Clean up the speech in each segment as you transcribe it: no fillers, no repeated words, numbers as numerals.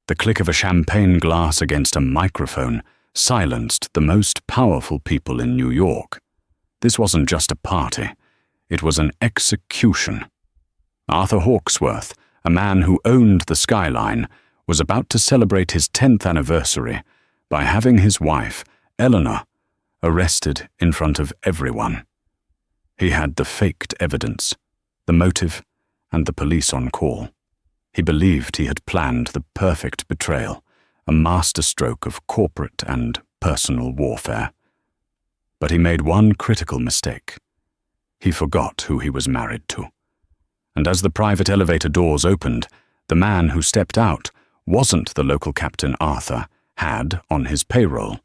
The click of a champagne glass against a microphone silenced the most powerful people in New York. This wasn't just a party. It was an execution. Arthur Hawksworth, a man who owned the skyline, was about to celebrate his 10th anniversary by having his wife, Eleanor, arrested in front of everyone. He had the faked evidence, the motive, and the police on call. He believed he had planned the perfect betrayal, a masterstroke of corporate and personal warfare. But he made one critical mistake. He forgot who he was married to. And as the private elevator doors opened, the man who stepped out wasn't the local Captain Arthur had on his payroll,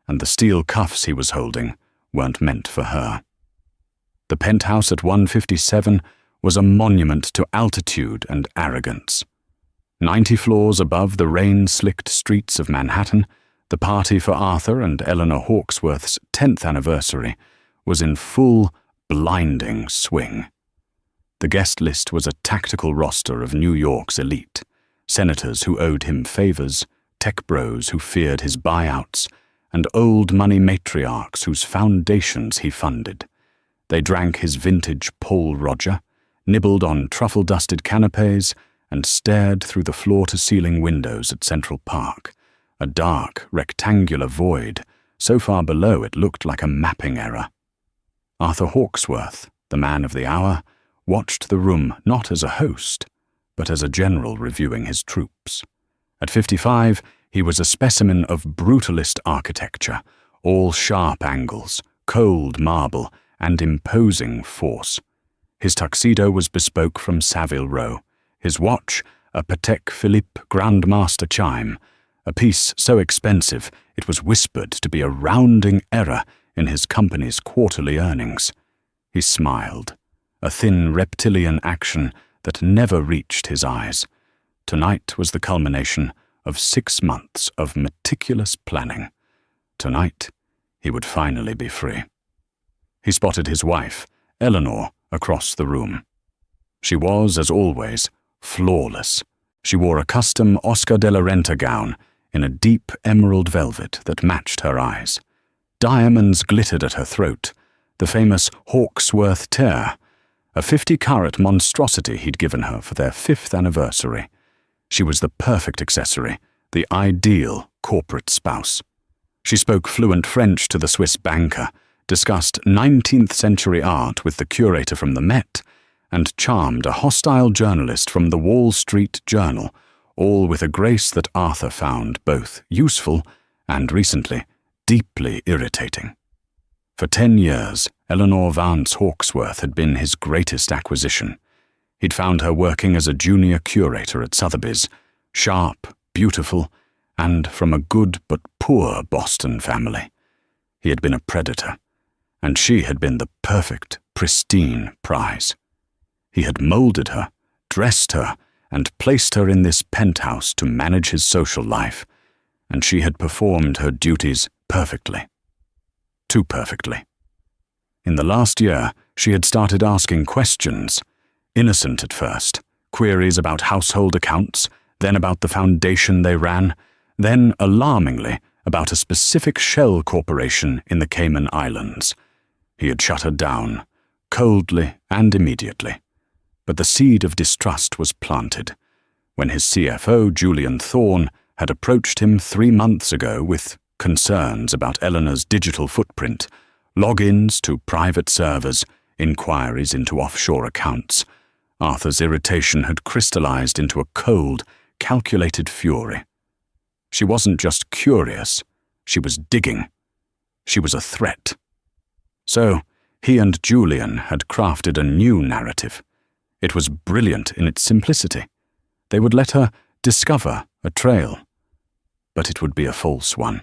and the steel cuffs he was holding weren't meant for her. The penthouse at 157 was a monument to altitude and arrogance. 90 floors above the rain-slicked streets of Manhattan, the party for Arthur and Eleanor Hawksworth's 10th anniversary was in full, blinding swing. The guest list was a tactical roster of New York's elite, senators who owed him favors, tech bros who feared his buyouts, and old money matriarchs whose foundations he funded. They drank his vintage Paul Roger, nibbled on truffle-dusted canapes, and stared through the floor-to-ceiling windows at Central Park, a dark, rectangular void, so far below it looked like a mapping error. Arthur Hawksworth, the man of the hour, watched the room not as a host, but as a general reviewing his troops. At 55, he was a specimen of brutalist architecture, all sharp angles, cold marble, and imposing force. His tuxedo was bespoke from Savile Row, his watch a Patek Philippe Grandmaster chime, a piece so expensive it was whispered to be a rounding error in his company's quarterly earnings. He smiled, a thin reptilian action that never reached his eyes. Tonight was the culmination of 6 months of meticulous planning. Tonight, he would finally be free. He spotted his wife, Eleanor, across the room. She was, as always, flawless. She wore a custom Oscar de la Renta gown in a deep emerald velvet that matched her eyes. Diamonds glittered at her throat, the famous Hawksworth tear, a 50-carat monstrosity he'd given her for their 5th anniversary. She was the perfect accessory, the ideal corporate spouse. She spoke fluent French to the Swiss banker, discussed 19th-century art with the curator from the Met, and charmed a hostile journalist from the Wall Street Journal, all with a grace that Arthur found both useful and, recently, deeply irritating. For 10 years, Eleanor Vance Hawksworth had been his greatest acquisition. He'd found her working as a junior curator at Sotheby's, sharp, beautiful, and from a good but poor Boston family. He had been a predator, and she had been the perfect, pristine prize. He had molded her, dressed her, and placed her in this penthouse to manage his social life, and she had performed her duties perfectly. Too perfectly. In the last year, she had started asking questions, innocent at first, queries about household accounts, then about the foundation they ran, then, alarmingly, about a specific shell corporation in the Cayman Islands. He had shut her down, coldly and immediately. But the seed of distrust was planted when his CFO, Julian Thorne, had approached him 3 months ago with concerns about Eleanor's digital footprint, logins to private servers, inquiries into offshore accounts. Arthur's irritation had crystallized into a cold, calculated fury. She wasn't just curious, she was digging. She was a threat. So, he and Julian had crafted a new narrative. It was brilliant in its simplicity. They would let her discover a trail. But it would be a false one.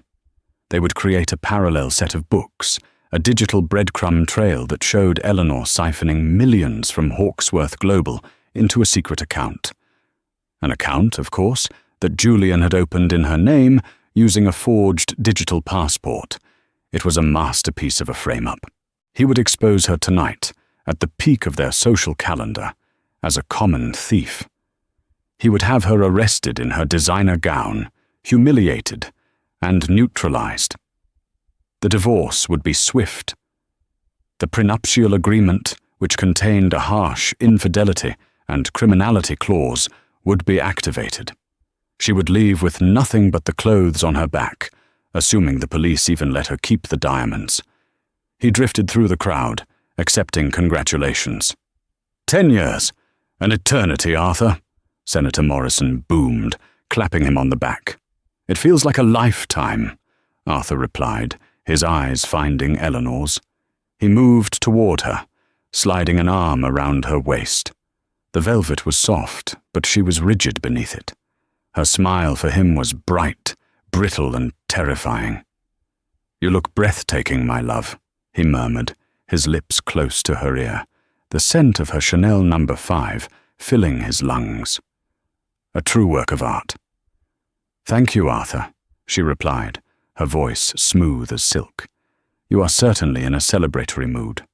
They would create a parallel set of books, a digital breadcrumb trail that showed Eleanor siphoning millions from Hawksworth Global into a secret account. An account, of course, that Julian had opened in her name using a forged digital passport. It was a masterpiece of a frame-up. He would expose her tonight, at the peak of their social calendar, as a common thief. He would have her arrested in her designer gown, humiliated, and neutralized. The divorce would be swift. The prenuptial agreement, which contained a harsh infidelity and criminality clause, would be activated. She would leave with nothing but the clothes on her back, assuming the police even let her keep the diamonds. He drifted through the crowd, accepting congratulations. 10 years, an eternity, Arthur, Senator Morrison boomed, clapping him on the back. It feels like a lifetime, Arthur replied, his eyes finding Eleanor's. He moved toward her, sliding an arm around her waist. The velvet was soft, but she was rigid beneath it. Her smile for him was bright, brittle, and terrifying. You look breathtaking, my love, he murmured, his lips close to her ear, the scent of her Chanel No. 5 filling his lungs. A true work of art. Thank you, Arthur, she replied, her voice smooth as silk. You are certainly in a celebratory mood.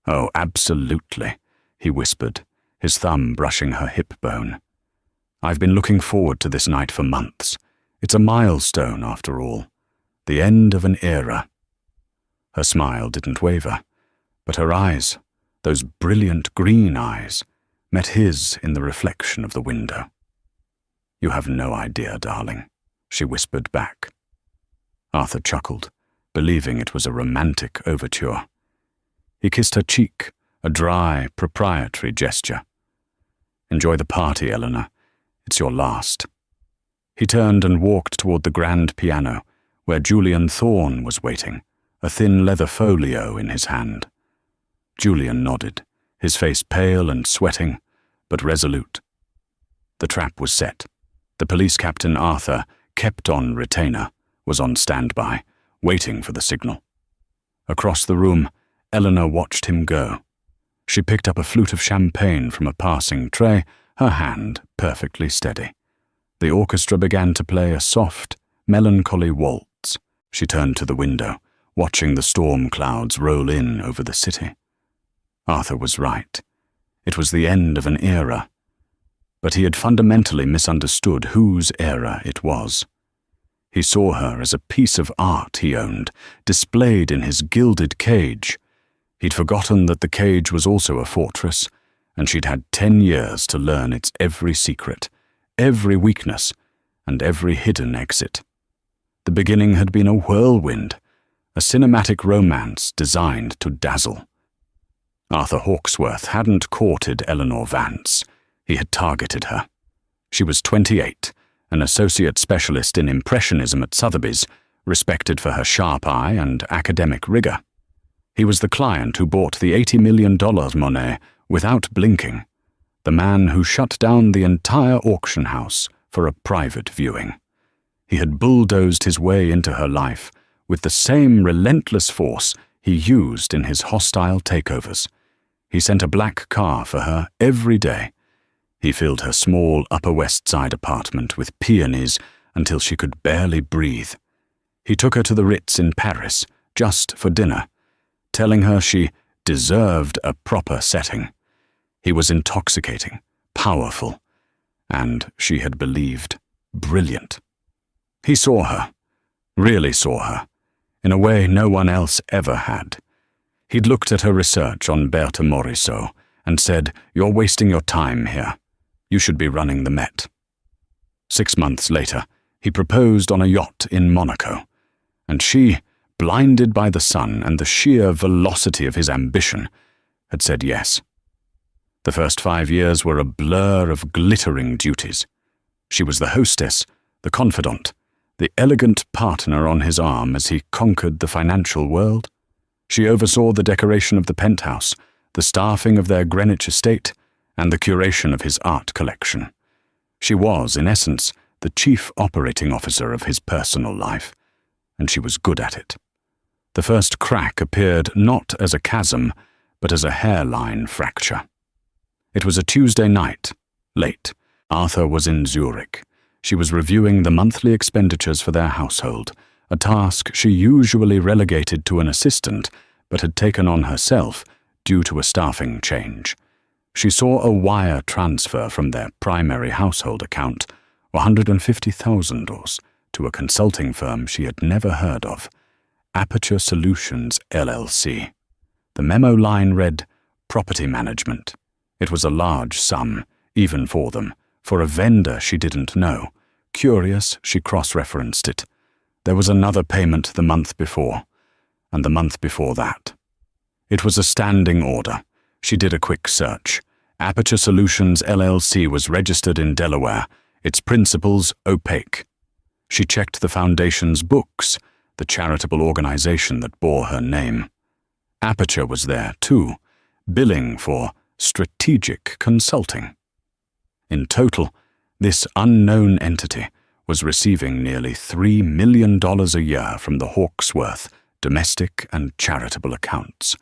Oh, absolutely, he whispered, his thumb brushing her hip bone. I've been looking forward to this night for months. It's a milestone, after all. The end of an era. Her smile didn't waver, but her eyes, those brilliant green eyes, met his in the reflection of the window. You have no idea, darling, she whispered back. Arthur chuckled, believing it was a romantic overture. He kissed her cheek, a dry, proprietary gesture. Enjoy the party, Eleanor. It's your last. He turned and walked toward the grand piano, where Julian Thorne was waiting, a thin leather folio in his hand. Julian nodded, his face pale and sweating, but resolute. The trap was set. The police captain Arthur, kept on retainer, was on standby, waiting for the signal. Across the room, Eleanor watched him go. She picked up a flute of champagne from a passing tray, her hand perfectly steady. The orchestra began to play a soft, melancholy waltz. She turned to the window, watching the storm clouds roll in over the city. Arthur was right. It was the end of an era. But he had fundamentally misunderstood whose era it was. He saw her as a piece of art he owned, displayed in his gilded cage. He'd forgotten that the cage was also a fortress, and she'd had 10 years to learn its every secret, every weakness, and every hidden exit. The beginning had been a whirlwind, a cinematic romance designed to dazzle. Arthur Hawksworth hadn't courted Eleanor Vance. He had targeted her. She was 28, an associate specialist in impressionism at Sotheby's, respected for her sharp eye and academic rigor. He was the client who bought the $80 million Monet without blinking, the man who shut down the entire auction house for a private viewing. He had bulldozed his way into her life with the same relentless force he used in his hostile takeovers. He sent a black car for her every day. He filled her small Upper West Side apartment with peonies until she could barely breathe. He took her to the Ritz in Paris, just for dinner, telling her she deserved a proper setting. He was intoxicating, powerful, and, she had believed, brilliant. He saw her, really saw her, in a way no one else ever had. He'd looked at her research on Berthe Morisot and said, "You're wasting your time here. You should be running the Met." 6 months later, he proposed on a yacht in Monaco, and she, blinded by the sun and the sheer velocity of his ambition, had said yes. The first 5 years were a blur of glittering duties. She was the hostess, the confidant, the elegant partner on his arm as he conquered the financial world. She oversaw the decoration of the penthouse, the staffing of their Greenwich estate, and the curation of his art collection. She was, in essence, the chief operating officer of his personal life, and she was good at it. The first crack appeared not as a chasm, but as a hairline fracture. It was a Tuesday night, late. Arthur was in Zurich. She was reviewing the monthly expenditures for their household, a task she usually relegated to an assistant, but had taken on herself due to a staffing change. She saw a wire transfer from their primary household account, $150,000, to a consulting firm she had never heard of, Aperture Solutions, LLC. The memo line read, "Property management." It was a large sum, even for them, for a vendor she didn't know. Curious, she cross-referenced it. There was another payment the month before, and the month before that. It was a standing order. She did a quick search. Aperture Solutions, LLC was registered in Delaware, its principals opaque. She checked the foundation's books, the charitable organization that bore her name. Aperture was there, too, billing for strategic consulting. In total, this unknown entity was receiving nearly $3 million a year from the Hawksworth domestic and charitable accounts.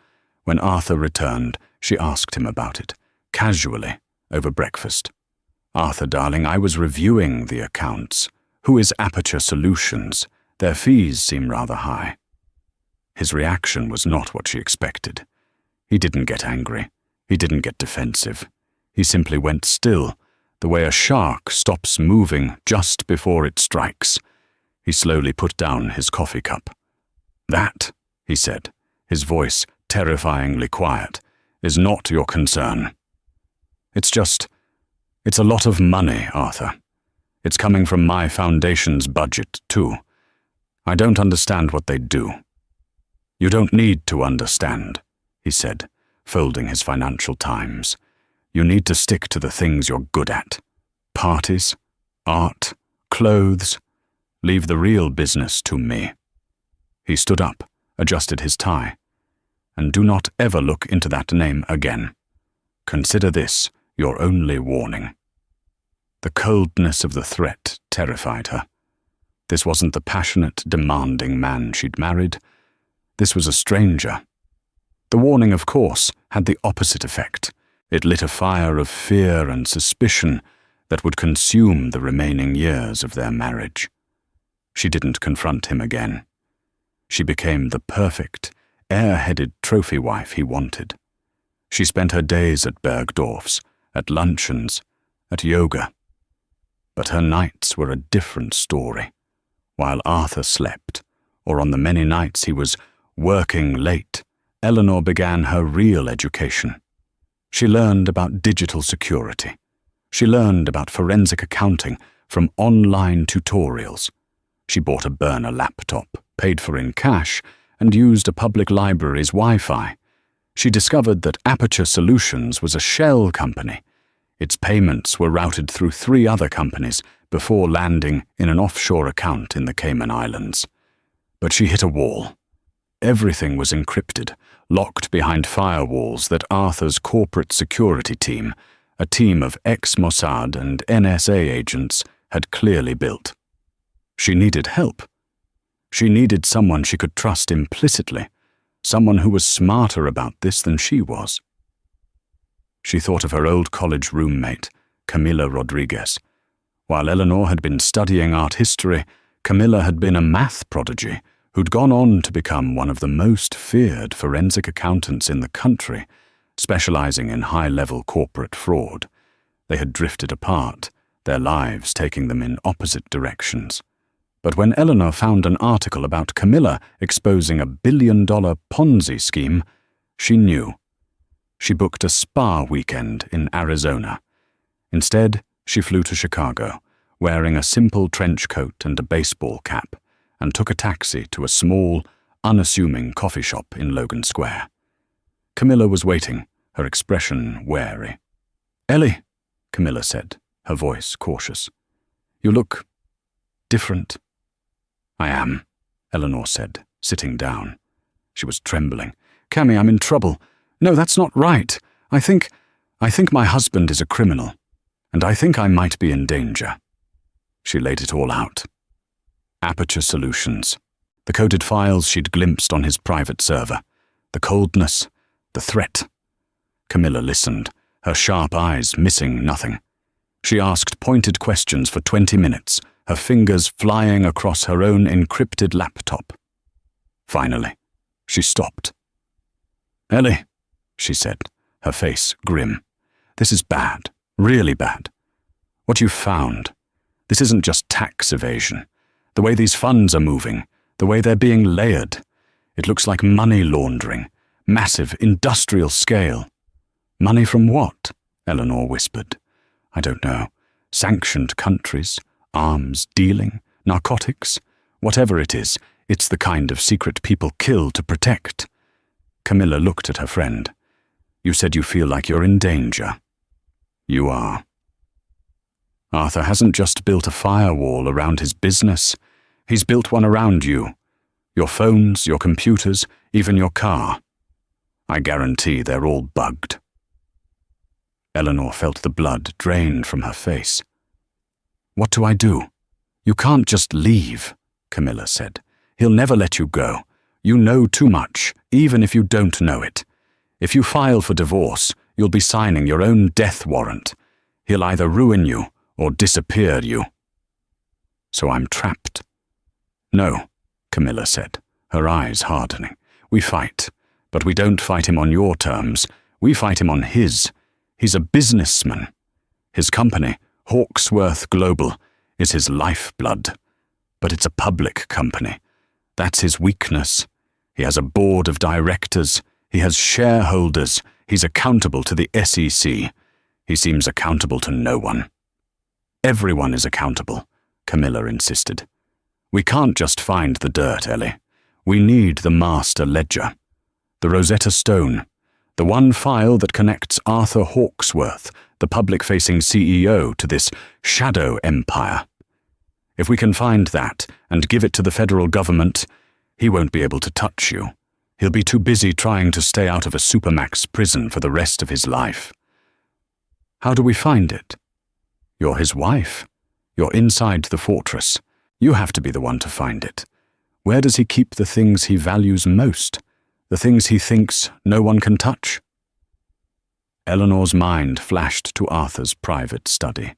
When Arthur returned, she asked him about it, casually, over breakfast. "Arthur, darling, I was reviewing the accounts. Who is Aperture Solutions? Their fees seem rather high." His reaction was not what she expected. He didn't get angry. He didn't get defensive. He simply went still, the way a shark stops moving just before it strikes. He slowly put down his coffee cup. "That," he said, his voice terrifyingly quiet, "is not your concern. It's a lot of money, Arthur. It's coming from my foundation's budget, too. I don't understand what they do." "You don't need to understand," he said, folding his Financial Times. "You need to stick to the things you're good at. Parties, art, clothes. Leave the real business to me." He stood up, adjusted his tie. "And do not ever look into that name again. Consider this your only warning." The coldness of the threat terrified her. This wasn't the passionate, demanding man she'd married. This was a stranger. The warning, of course, had the opposite effect. It lit a fire of fear and suspicion that would consume the remaining years of their marriage. She didn't confront him again. She became the perfect, airheaded trophy wife he wanted. She spent her days at Bergdorf's, at luncheons, at yoga. But her nights were a different story. While Arthur slept, or on the many nights he was working late, Eleanor began her real education. She learned about digital security. She learned about forensic accounting from online tutorials. She bought a burner laptop, paid for in cash, and used a public library's Wi-Fi. She discovered that Aperture Solutions was a shell company. Its payments were routed through 3 other companies before landing in an offshore account in the Cayman Islands. But she hit a wall. Everything was encrypted, locked behind firewalls that Arthur's corporate security team, a team of ex-Mossad and NSA agents, had clearly built. She needed help. She needed someone she could trust implicitly, someone who was smarter about this than she was. She thought of her old college roommate, Camila Rodriguez. While Eleanor had been studying art history, Camila had been a math prodigy who'd gone on to become one of the most feared forensic accountants in the country, specializing in high-level corporate fraud. They had drifted apart, their lives taking them in opposite directions. But when Eleanor found an article about Camila exposing a billion-dollar Ponzi scheme, she knew. She booked a spa weekend in Arizona. Instead, she flew to Chicago, wearing a simple trench coat and a baseball cap, and took a taxi to a small, unassuming coffee shop in Logan Square. Camilla was waiting, her expression wary. "Ellie," Camilla said, her voice cautious. "You look different." "I am," Eleanor said, sitting down. She was trembling. "Cammy, I'm in trouble. No, that's not right. I think my husband is a criminal, and I think I might be in danger." She laid it all out. Aperture Solutions, the coded files she'd glimpsed on his private server, the coldness, the threat. Camilla listened, her sharp eyes missing nothing. She asked pointed questions for 20 minutes, her fingers flying across her own encrypted laptop. Finally, she stopped. "Ellie," she said, her face grim, This is bad, really bad. What you've found, this isn't just tax evasion. The way these funds are moving, the way they're being layered, it looks like money laundering, massive industrial scale. Money from what? Eleanor whispered. I don't know. Sanctioned countries, arms dealing, narcotics. Whatever it is, it's the kind of secret people kill to protect. Camilla looked at her friend. You said you feel like you're in danger. You are. Arthur hasn't just built a firewall around his business. He's built one around you. Your phones, your computers, even your car. I guarantee they're all bugged. Eleanor felt the blood drain from her face. What do I do? You can't just leave, Camilla said. He'll never let you go. You know too much, even if you don't know it. If you file for divorce, you'll be signing your own death warrant. He'll either ruin you or disappear you. So I'm trapped. No, Camilla said, her eyes hardening. We fight, but we don't fight him on your terms. We fight him on his. He's a businessman. His company, Hawksworth Global, is his lifeblood. But it's a public company. That's his weakness. He has a board of directors. He has shareholders. He's accountable to the SEC. He seems accountable to no one. Everyone is accountable, Camilla insisted. We can't just find the dirt, Ellie. We need the master ledger. The Rosetta Stone. The one file that connects Arthur Hawksworth, the public-facing CEO, to this shadow empire. If we can find that and give it to the federal government, he won't be able to touch you. He'll be too busy trying to stay out of a supermax prison for the rest of his life. How do we find it? You're his wife. You're inside the fortress. You have to be the one to find it. Where does he keep the things he values most? The things he thinks no one can touch? Eleanor's mind flashed to Arthur's private study.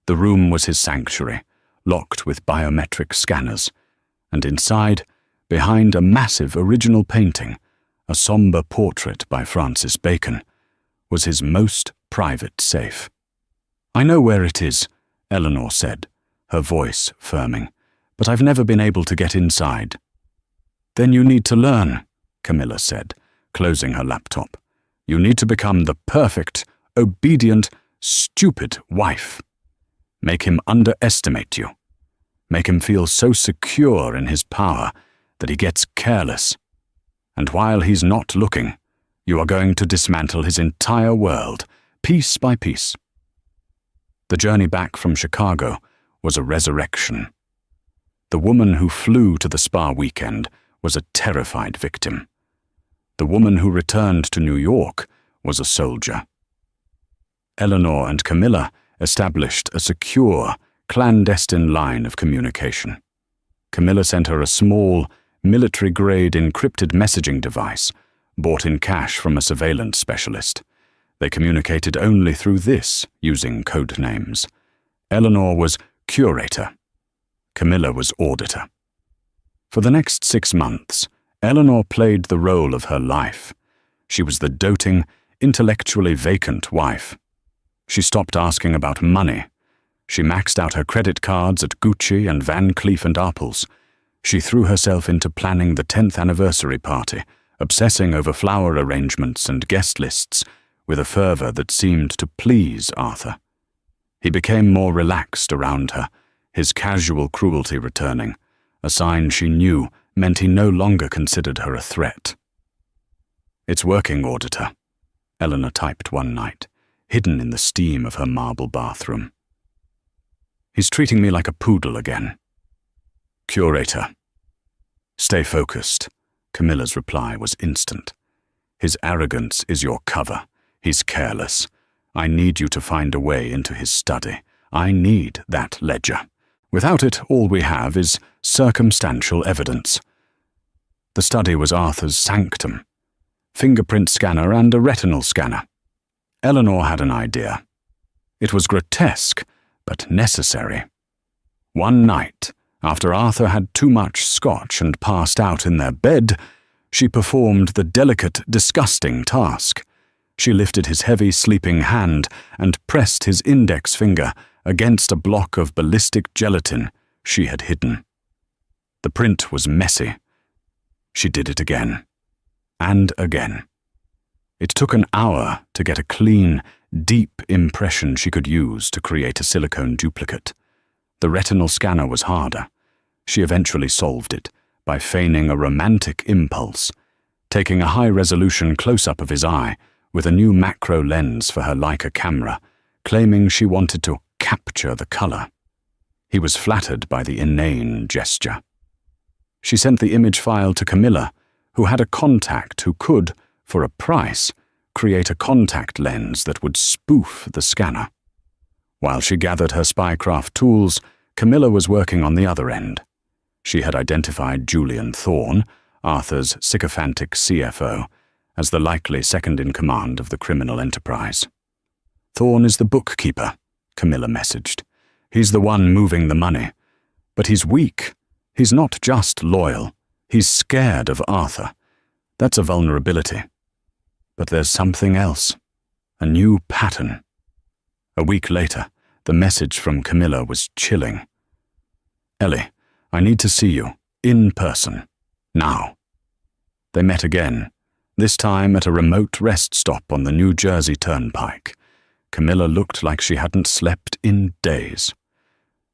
The room was his sanctuary, locked with biometric scanners, and inside, behind a massive original painting, a somber portrait by Francis Bacon, was his most private safe. I know where it is, Eleanor said, her voice firming, but I've never been able to get inside. Then you need to learn, Camilla said, closing her laptop. You need to become the perfect, obedient, stupid wife. Make him underestimate you. Make him feel so secure in his power that he gets careless. And while he's not looking, you are going to dismantle his entire world, piece by piece. The journey back from Chicago was a resurrection. The woman who flew to the spa weekend was a terrified victim. The woman who returned to New York was a soldier. Eleanor and Camilla established a secure, clandestine line of communication. Camilla sent her a small, military-grade encrypted messaging device, bought in cash from a surveillance specialist. They communicated only through this, using code names. Eleanor was curator. Camilla was auditor. For the next 6 months, Eleanor played the role of her life. She was the doting, intellectually vacant wife. She stopped asking about money. She maxed out her credit cards at Gucci and Van Cleef & Arpels. She threw herself into planning the 10th anniversary party, obsessing over flower arrangements and guest lists, with a fervor that seemed to please Arthur. He became more relaxed around her, his casual cruelty returning, a sign she knew meant he no longer considered her a threat. It's working, auditor, Eleanor typed one night, hidden in the steam of her marble bathroom. He's treating me like a poodle again. Curator. Stay focused. Camilla's reply was instant. His arrogance is your cover. He's careless. I need you to find a way into his study. I need that ledger. Without it, all we have is circumstantial evidence. The study was Arthur's sanctum. Fingerprint scanner and a retinal scanner. Eleanor had an idea. It was grotesque, but necessary. One night, after Arthur had too much scotch and passed out in their bed, she performed the delicate, disgusting task. She lifted his heavy, sleeping hand and pressed his index finger against a block of ballistic gelatin she had hidden. The print was messy. She did it again. And again. It took an hour to get a clean, deep impression she could use to create a silicone duplicate. The retinal scanner was harder. She eventually solved it by feigning a romantic impulse, taking a high-resolution close-up of his eye with a new macro lens for her Leica camera, claiming she wanted to capture the color. He was flattered by the inane gesture. She sent the image file to Camilla, who had a contact who could, for a price, create a contact lens that would spoof the scanner. While she gathered her spycraft tools, Camilla was working on the other end. She had identified Julian Thorne, Arthur's sycophantic CFO, as the likely second-in-command of the criminal enterprise. "Thorne is the bookkeeper," Camilla messaged. "He's the one moving the money. But he's weak. He's not just loyal. He's scared of Arthur. That's a vulnerability. But there's something else. A new pattern." A week later, the message from Camilla was chilling. "Ellie, I need to see you, in person, now." They met again, this time at a remote rest stop on the New Jersey Turnpike. Camilla looked like she hadn't slept in days.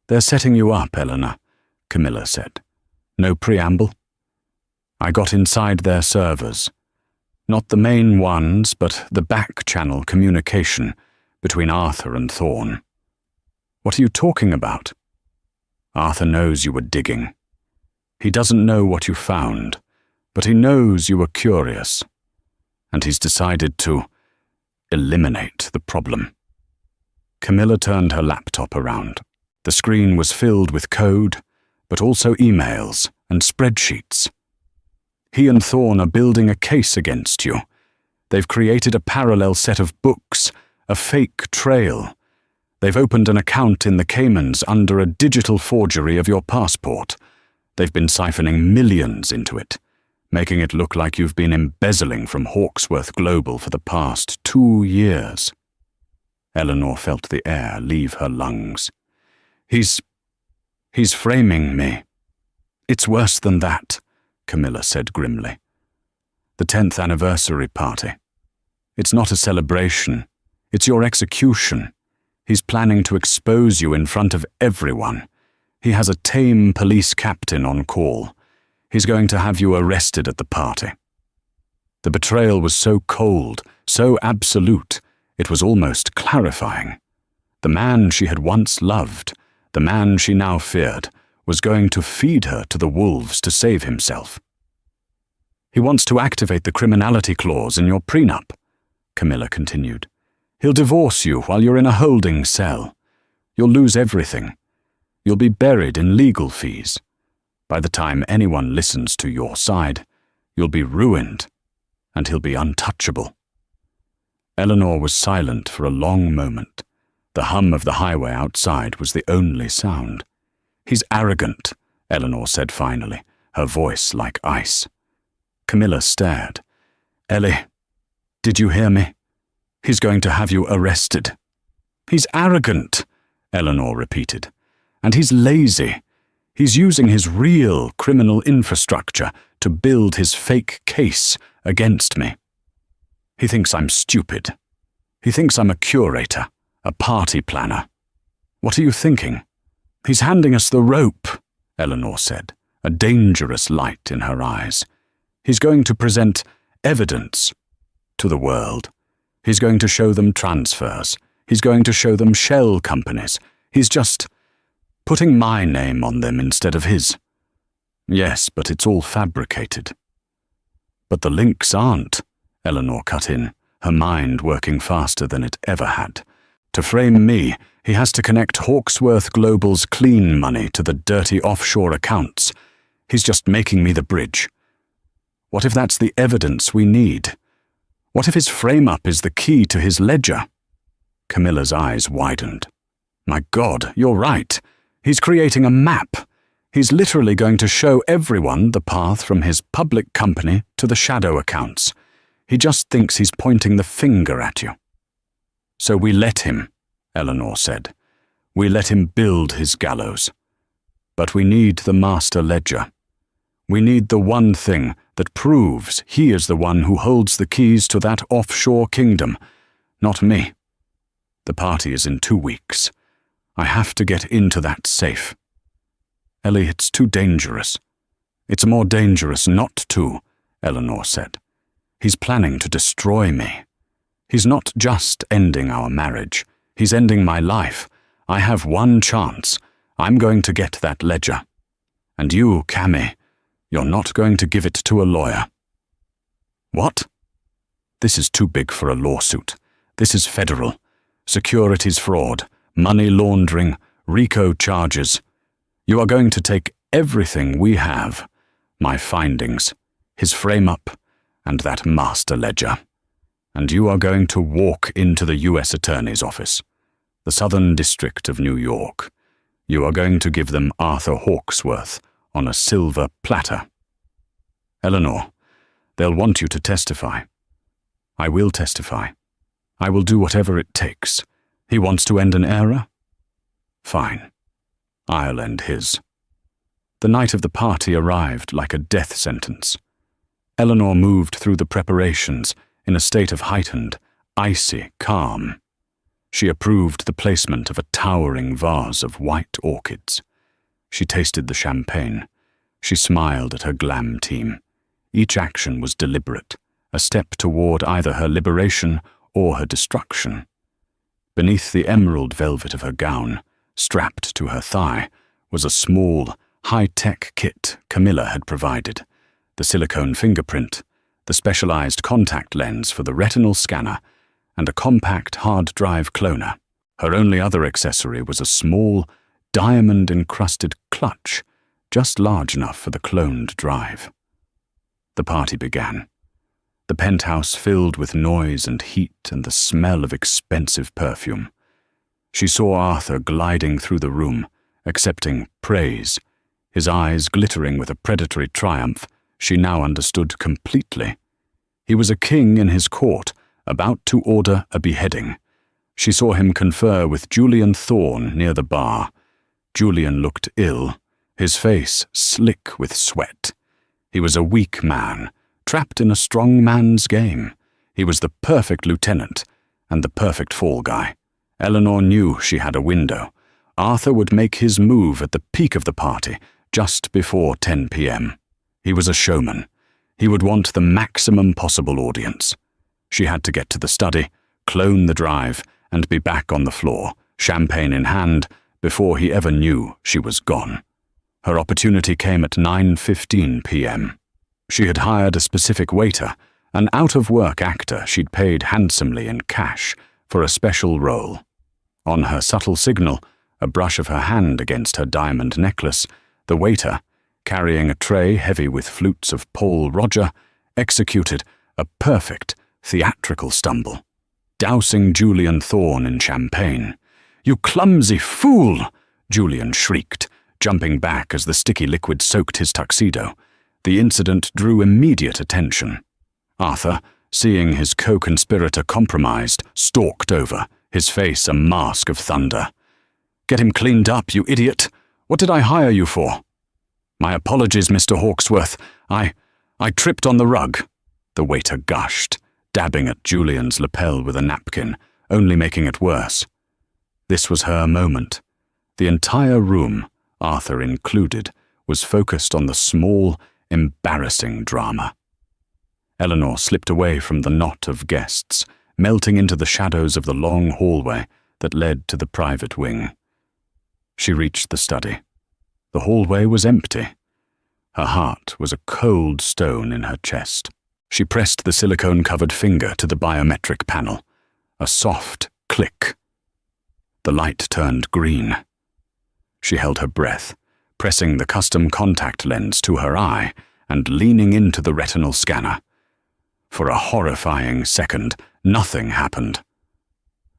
"They're setting you up, Eleanor," Camilla said. "No preamble." "I got inside their servers. Not the main ones, but the back-channel communication between Arthur and Thorne." "What are you talking about?" "Arthur knows you were digging. He doesn't know what you found, but he knows you were curious. And he's decided to eliminate the problem." Camilla turned her laptop around. The screen was filled with code, but also emails and spreadsheets. "He and Thorne are building a case against you. They've created a parallel set of books, a fake trail. They've opened an account in the Caymans under a digital forgery of your passport. They've been siphoning millions into it, making it look like you've been embezzling from Hawksworth Global for the past 2 years. Eleanor felt the air leave her lungs. He's framing me." "It's worse than that," Camilla said grimly. "The 10th anniversary party. It's not a celebration. It's your execution. He's planning to expose you in front of everyone. He has a tame police captain on call. He's going to have you arrested at the party." The betrayal was so cold, so absolute, it was almost clarifying. The man she had once loved, the man she now feared, was going to feed her to the wolves to save himself. "He wants to activate the criminality clause in your prenup," Camilla continued. "He'll divorce you while you're in a holding cell. You'll lose everything. You'll be buried in legal fees. By the time anyone listens to your side, you'll be ruined, and he'll be untouchable." Eleanor was silent for a long moment. The hum of the highway outside was the only sound. "He's arrogant," Eleanor said finally, her voice like ice. Camilla stared. "Ellie, did you hear me? He's going to have you arrested." "He's arrogant," Eleanor repeated. "And he's lazy. He's using his real criminal infrastructure to build his fake case against me. He thinks I'm stupid. He thinks I'm a curator, a party planner. What are you thinking? He's handing us the rope," Eleanor said, a dangerous light in her eyes. "He's going to present evidence to the world. He's going to show them transfers. He's going to show them shell companies. He's just putting my name on them instead of his. Yes, but it's all fabricated." "But the links aren't," Eleanor cut in, her mind working faster than it ever had. "To frame me, he has to connect Hawksworth Global's clean money to the dirty offshore accounts. He's just making me the bridge. What if that's the evidence we need? What if his frame-up is the key to his ledger?" Camilla's eyes widened. "My God, you're right. He's creating a map. He's literally going to show everyone the path from his public company to the shadow accounts. He just thinks he's pointing the finger at you." "So we let him," Eleanor said. "We let him build his gallows. But we need the master ledger. We need the one thing that proves he is the one who holds the keys to that offshore kingdom, not me. The party is in 2 weeks. I have to get into that safe." "Ellie, it's too dangerous." "It's more dangerous not to," Eleanor said. "He's planning to destroy me. He's not just ending our marriage. He's ending my life. I have one chance. I'm going to get that ledger. And you, Cammy, you're not going to give it to a lawyer." "What?" "This is too big for a lawsuit. This is federal. Securities fraud, money laundering, RICO charges. You are going to take everything we have, my findings, his frame-up, and that master ledger. And you are going to walk into the U.S. Attorney's office, the Southern District of New York. You are going to give them Arthur Hawksworth on a silver platter. Eleanor, they'll want you to testify." "I will testify. I will do whatever it takes. He wants to end an era? Fine. I'll end his." The night of the party arrived like a death sentence. Eleanor moved through the preparations in a state of heightened, icy calm. She approved the placement of a towering vase of white orchids. She tasted the champagne. She smiled at her glam team. Each action was deliberate, a step toward either her liberation or her destruction. Beneath the emerald velvet of her gown, strapped to her thigh, was a small, high-tech kit Camilla had provided: the silicone fingerprint, the specialized contact lens for the retinal scanner, and a compact hard drive cloner. Her only other accessory was a small, diamond-encrusted clutch, just large enough for the cloned drive. The party began. The penthouse filled with noise and heat and the smell of expensive perfume. She saw Arthur gliding through the room, accepting praise, his eyes glittering with a predatory triumph she now understood completely. He was a king in his court, about to order a beheading. She saw him confer with Julian Thorne near the bar. Julian looked ill, his face slick with sweat. He was a weak man, trapped in a strong man's game. He was the perfect lieutenant and the perfect fall guy. Eleanor knew she had a window. Arthur would make his move at the peak of the party, just before 10 p.m. He was a showman. He would want the maximum possible audience. She had to get to the study, clone the drive, and be back on the floor, champagne in hand, before he ever knew she was gone. Her opportunity came at 9:15 p.m. She had hired a specific waiter, an out-of-work actor she'd paid handsomely in cash for a special role. On her subtle signal, a brush of her hand against her diamond necklace, the waiter, carrying a tray heavy with flutes of Paul Roger, executed a perfect, theatrical stumble, dousing Julian Thorne in champagne. "You clumsy fool!" Julian shrieked, jumping back as the sticky liquid soaked his tuxedo. The incident drew immediate attention. Arthur, seeing his co-conspirator compromised, stalked over, his face a mask of thunder. "Get him cleaned up, you idiot! What did I hire you for?" "My apologies, Mr. Hawksworth. I tripped on the rug," the waiter gushed, dabbing at Julian's lapel with a napkin, only making it worse. This was her moment. The entire room, Arthur included, was focused on the small, embarrassing drama. Eleanor slipped away from the knot of guests, melting into the shadows of the long hallway that led to the private wing. She reached the study. The hallway was empty. Her heart was a cold stone in her chest. She pressed the silicone-covered finger to the biometric panel. A soft click. The light turned green. She held her breath, pressing the custom contact lens to her eye and leaning into the retinal scanner. For a horrifying second, nothing happened.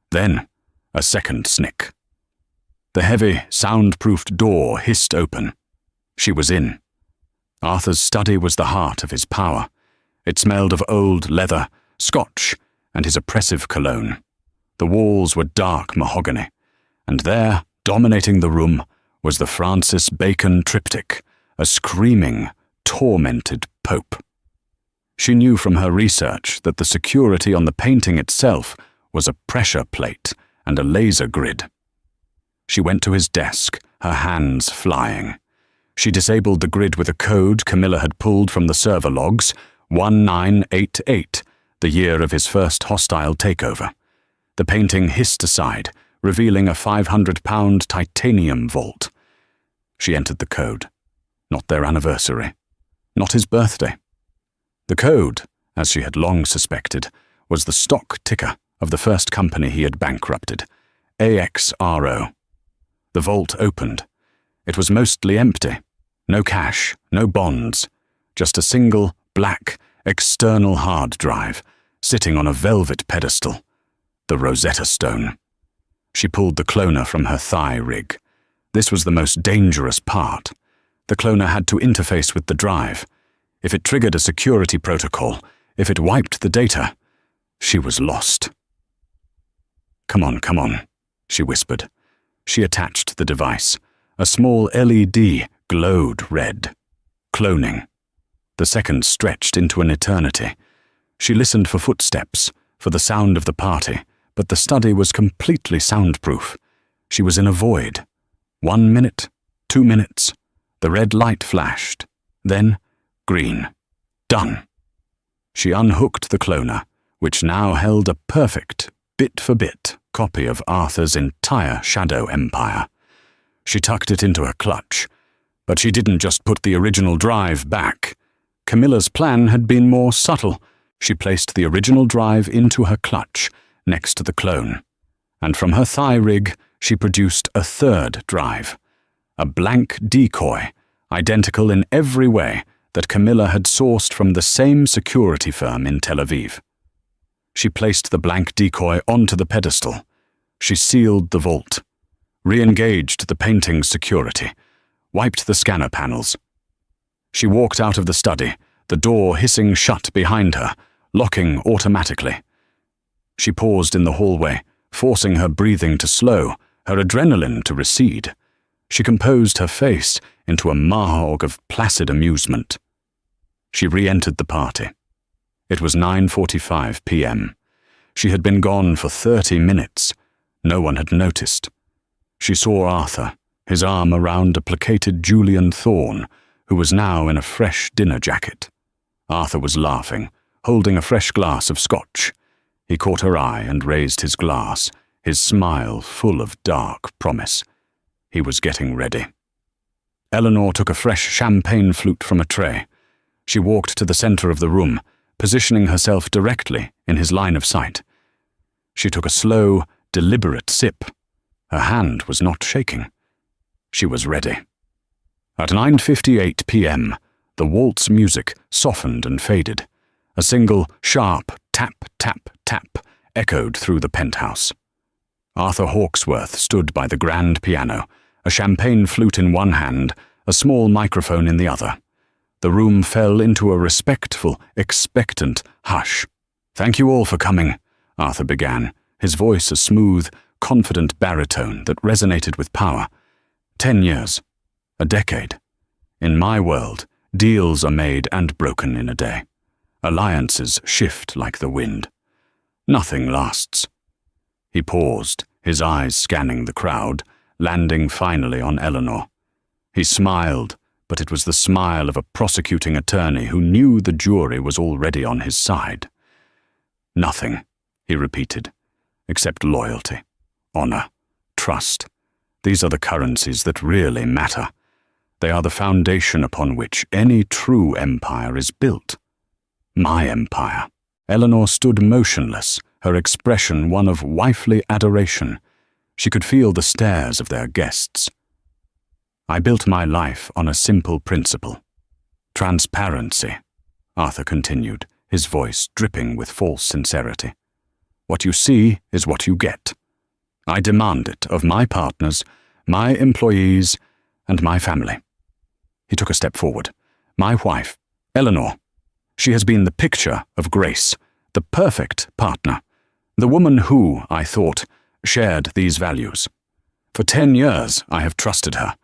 Then, a second snick. The heavy, soundproofed door hissed open. She was in. Arthur's study was the heart of his power. It smelled of old leather, Scotch, and his oppressive cologne. The walls were dark mahogany, and there, dominating the room, was the Francis Bacon triptych, a screaming, tormented Pope. She knew from her research that the security on the painting itself was a pressure plate and a laser grid. She went to his desk, her hands flying. She disabled the grid with a code Camilla had pulled from the server logs, 1988, the year of his first hostile takeover. The painting hissed aside, revealing a 500-pound titanium vault. She entered the code. Not their anniversary. Not his birthday. The code, as she had long suspected, was the stock ticker of the first company he had bankrupted, AXRO. The vault opened. It was mostly empty. No cash, no bonds, just a single, black, external hard drive, sitting on a velvet pedestal, the Rosetta Stone. She pulled the cloner from her thigh rig. This was the most dangerous part. The cloner had to interface with the drive. If it triggered a security protocol, if it wiped the data, she was lost. Come on, she whispered. She attached the device. A small LED glowed red. Cloning. The seconds stretched into an eternity. She listened for footsteps, for the sound of the party, but the study was completely soundproof. She was in a void. 1 minute, 2 minutes. The red light flashed. Then, green. Done. She unhooked the cloner, which now held a perfect, bit-for-bit copy of Arthur's entire Shadow Empire. She tucked it into her clutch. But she didn't just put the original drive back. Camilla's plan had been more subtle. She placed the original drive into her clutch, next to the clone. And from her thigh rig, she produced a third drive. A blank decoy, identical in every way, that Camilla had sourced from the same security firm in Tel Aviv. She placed the blank decoy onto the pedestal. She sealed the vault, re-engaged the painting's security, wiped the scanner panels. She walked out of the study, the door hissing shut behind her, locking automatically. She paused in the hallway, forcing her breathing to slow, her adrenaline to recede. She composed her face into a mahog of placid amusement. She re-entered the party. It was 9:45 p.m. She had been gone for 30 minutes. No one had noticed. She saw Arthur, his arm around a placated Julian Thorne, who was now in a fresh dinner jacket. Arthur was laughing, holding a fresh glass of scotch. He caught her eye and raised his glass, his smile full of dark promise. He was getting ready. Eleanor took a fresh champagne flute from a tray. She walked to the center of the room, positioning herself directly in his line of sight. She took a slow, deliberate sip. Her hand was not shaking. She was ready. At 9:58 p.m., the waltz music softened and faded. A single, sharp tap, tap, tap echoed through the penthouse. Arthur Hawksworth stood by the grand piano, a champagne flute in one hand, a small microphone in the other. The room fell into a respectful, expectant hush. "Thank you all for coming," Arthur began, his voice a smooth, confident baritone that resonated with power. 10 years. A decade. In my world, deals are made and broken in a day. Alliances shift like the wind. Nothing lasts. He paused, his eyes scanning the crowd, landing finally on Eleanor. He smiled, but it was the smile of a prosecuting attorney who knew the jury was already on his side. "Nothing," he repeated, "except loyalty, honor, trust. These are the currencies that really matter. They are the foundation upon which any true empire is built. My empire." Eleanor stood motionless, her expression one of wifely adoration. She could feel the stares of their guests. "I built my life on a simple principle. Transparency," Arthur continued, his voice dripping with false sincerity. "What you see is what you get. I demand it of my partners, my employees, and my family." He took a step forward. "My wife, Eleanor. She has been the picture of grace, The perfect partner. The woman who, I thought, shared these values. For 10 years, I have trusted her.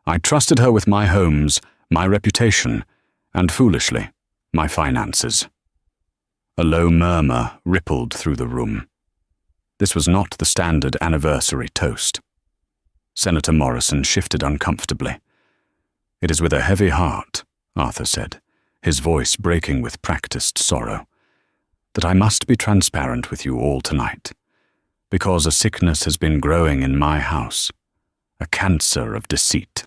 I trusted her with my homes, my reputation, and foolishly, my finances. A low murmur rippled through the room. This was not the standard anniversary toast. Senator Morrison shifted uncomfortably. "It is with a heavy heart," Arthur said, his voice breaking with practiced sorrow, "that I must be transparent with you all tonight, because a sickness has been growing in my house, a cancer of deceit."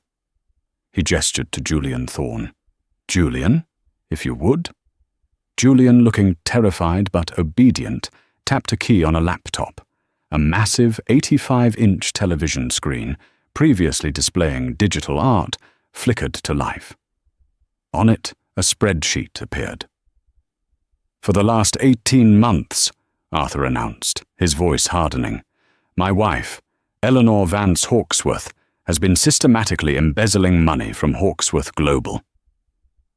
He gestured to Julian Thorne. "Julian, if you would." Julian, looking terrified but obedient, tapped a key on a laptop. A massive 85-inch television screen, previously displaying digital art, flickered to life. On it, a spreadsheet appeared. "For the last 18 months, Arthur announced, his voice hardening, "my wife, Eleanor Vance Hawksworth, has been systematically embezzling money from Hawksworth Global."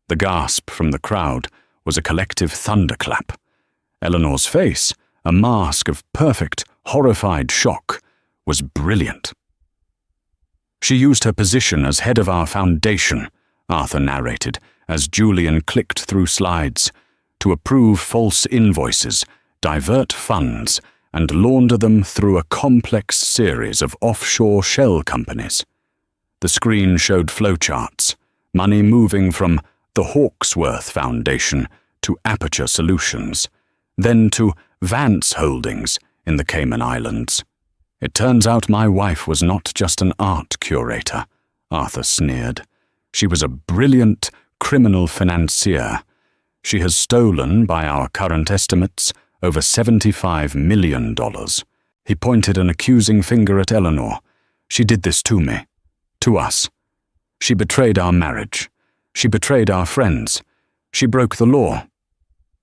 The gasp from the crowd was a collective thunderclap. Eleanor's face, a mask of perfect, horrified shock, was brilliant. "She used her position as head of our foundation," Arthur narrated, as Julian clicked through slides, "to approve false invoices, divert funds, and launder them through a complex series of offshore shell companies." The screen showed flowcharts, money moving from the Hawksworth Foundation to Aperture Solutions, then to Vance Holdings in the Cayman Islands. "It turns out my wife was not just an art curator," Arthur sneered. "She was a brilliant criminal financier. She has stolen, by our current estimates, over $75 million. He pointed an accusing finger at Eleanor. "She did this to me. To us. She betrayed our marriage. She betrayed our friends. She broke the law."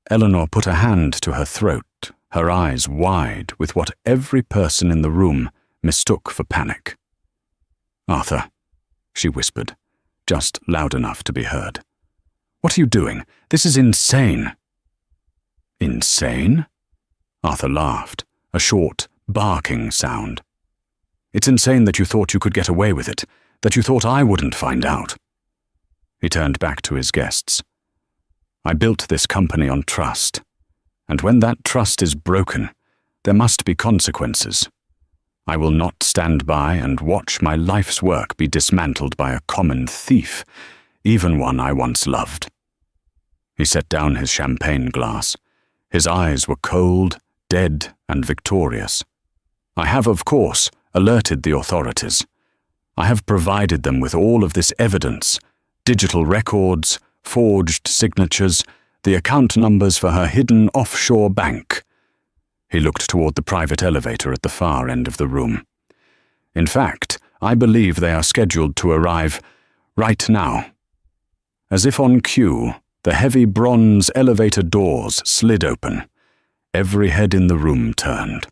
Eleanor put a hand to her throat, her eyes wide with what every person in the room mistook for panic. "Arthur," she whispered, just loud enough to be heard. "What are you doing? This is insane." "Insane?" Arthur laughed, a short, barking sound. "It's insane that you thought you could get away with it, that you thought I wouldn't find out." He turned back to his guests. "I built this company on trust, and when that trust is broken, there must be consequences. I will not stand by and watch my life's work be dismantled by a common thief, even one I once loved." He set down his champagne glass. His eyes were cold, dead, and victorious. "I have, of course, alerted the authorities. I have provided them with all of this evidence, digital records, forged signatures, the account numbers for her hidden offshore bank." He looked toward the private elevator at the far end of the room. "In fact, I believe they are scheduled to arrive right now." As if on cue, the heavy bronze elevator doors slid open. Every head in the room turned.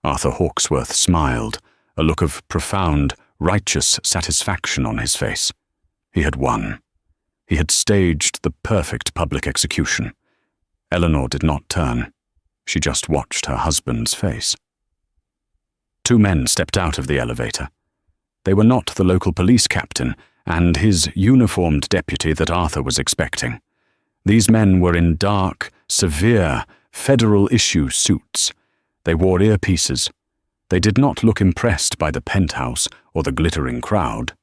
Arthur Hawksworth smiled, a look of profound, righteous satisfaction on his face. He had won. He had staged the perfect public execution. Eleanor did not turn. She just watched her husband's face. 2 men stepped out of the elevator. They were not the local police captain and his uniformed deputy that Arthur was expecting. These men were in dark, severe, federal-issue suits. They wore earpieces. They did not look impressed by the penthouse or the glittering crowd.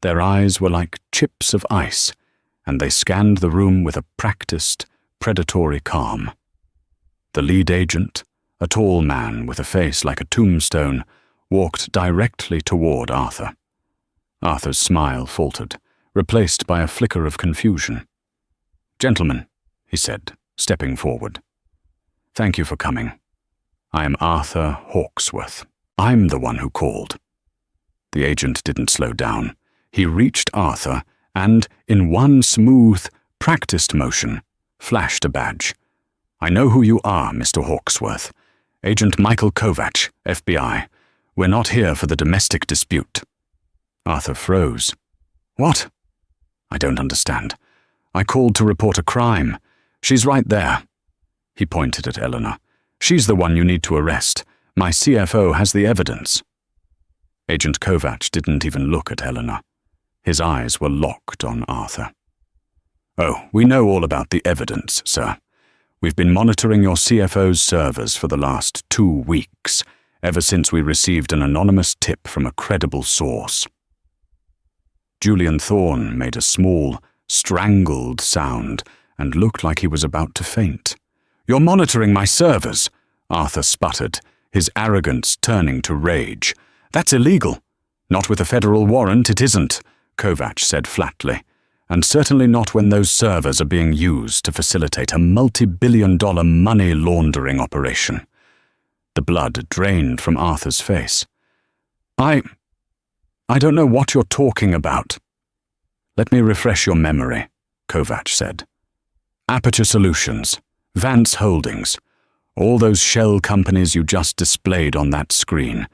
Their eyes were like chips of ice, and they scanned the room with a practiced, predatory calm. The lead agent, a tall man with a face like a tombstone, walked directly toward Arthur. Arthur's smile faltered, replaced by a flicker of confusion. "Gentlemen," he said, stepping forward. "Thank you for coming. I am Arthur Hawksworth. I'm the one who called." The agent didn't slow down. He reached Arthur and, in one smooth, practiced motion, flashed a badge. "I know who you are, Mr. Hawksworth. Agent Michael Kovac, FBI. We're not here for the domestic dispute." Arthur froze. "What?" "I don't understand. I called to report a crime. She's right there." He pointed at Eleanor. "She's the one you need to arrest. My CFO has the evidence." Agent Kovacs didn't even look at Eleanor. His eyes were locked on Arthur. "Oh, we know all about the evidence, sir. We've been monitoring your CFO's servers for the last 2 weeks, ever since we received an anonymous tip from a credible source." Julian Thorne made a small, strangled sound and looked like he was about to faint. "You're monitoring my servers," Arthur sputtered, his arrogance turning to rage. "That's illegal." "Not with a federal warrant, it isn't," Kovacs said flatly. "And certainly not when those servers are being used to facilitate a multi-billion-dollar money laundering operation." The blood drained from Arthur's face. I don't know what you're talking about." "Let me refresh your memory," Kovacs said. "Aperture Solutions, Vance Holdings, all those shell companies you just displayed on that screen.